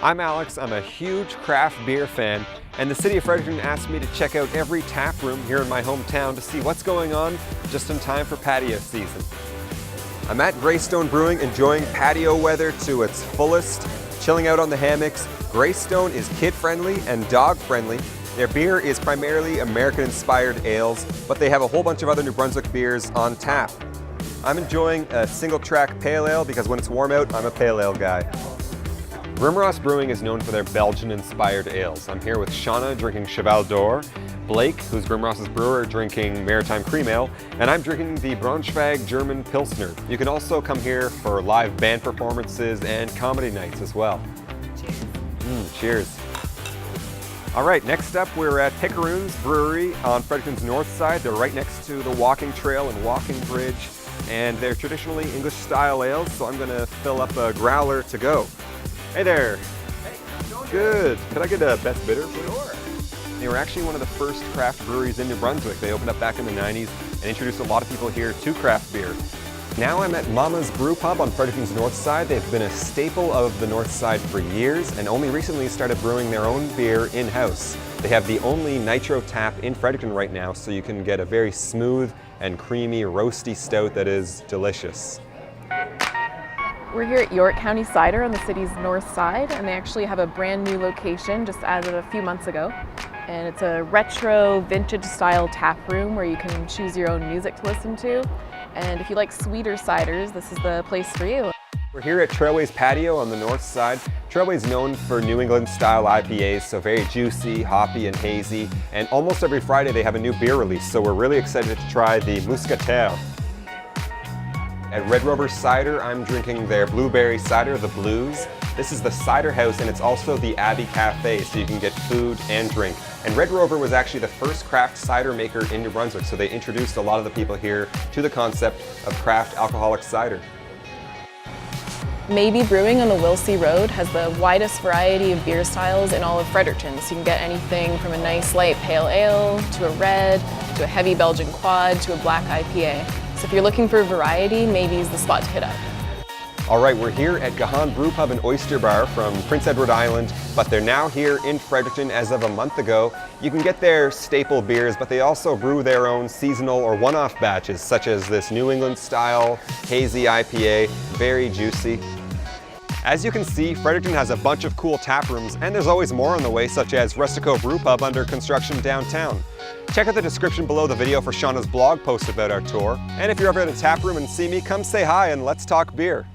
I'm Alex, I'm a huge craft beer fan, and the city of Fredericton asked me to check out every tap room here in my hometown to see what's going on just in time for patio season. I'm at Greystone Brewing enjoying patio weather to its fullest, chilling out on the hammocks. Greystone is kid-friendly and dog-friendly. Their beer is primarily American-inspired ales, but they have a whole bunch of other New Brunswick beers on tap. I'm enjoying a single-track pale ale because when it's warm out, I'm a pale ale guy. Techarus Brewing is known for their Belgian-inspired ales. I'm here with Shauna drinking Cheval d'Or, Blake, who's Techarus's brewer, drinking Maritime Cream Ale, and I'm drinking the Braunschweig German Pilsner. You can also come here for live band performances and comedy nights as well. Cheers. Cheers. All right, next up we're at Techarus Brewery on Fredericton's north side. They're right next to the walking trail and walking bridge, and they're traditionally English-style ales, so I'm gonna fill up a growler to go. Hey there. Hey, how's it going? Good. Could I get a best bidder? Sure. They were actually one of the first craft breweries in New Brunswick. They opened up back in the 90s and introduced a lot of people here to craft beer. Now I'm at Mama's Brew Pub on Fredericton's north side. They've been a staple of the north side for years and only recently started brewing their own beer in-house. They have the only nitro tap in Fredericton right now, so you can get a very smooth and creamy roasty stout that is delicious. We're here at York County Cider on the city's north side, and they actually have a brand new location just added a few months ago. And it's a retro vintage style tap room where you can choose your own music to listen to. And if you like sweeter ciders, this is the place for you. We're here at Trailway's Patio on the north side. Trailway's known for New England style IPAs, so very juicy, hoppy, and hazy. And almost every Friday they have a new beer release, so we're really excited to try the Muscatel. At Red Rover Cider, I'm drinking their blueberry cider, the Blues. This is the cider house and it's also the Abbey Cafe, so you can get food and drink. And Red Rover was actually the first craft cider maker in New Brunswick, so they introduced a lot of the people here to the concept of craft alcoholic cider. Maybe Brewing on the Wilsey Road has the widest variety of beer styles in all of Fredericton, so you can get anything from a nice light pale ale, to a red, to a heavy Belgian quad, to a black IPA. So if you're looking for variety, maybe is the spot to hit up. All right, we're here at Gihon Brew Pub and Oyster Bar from Prince Edward Island, but they're now here in Fredericton as of a month ago. You can get their staple beers, but they also brew their own seasonal or one-off batches, such as this New England style hazy IPA, very juicy. As you can see, Fredericton has a bunch of cool tap rooms, and there's always more on the way, such as Rustico Brew Pub under construction downtown. Check out the description below the video for Shauna's blog post about our tour. And if you're ever at a tap room and see me, come say hi and let's talk beer.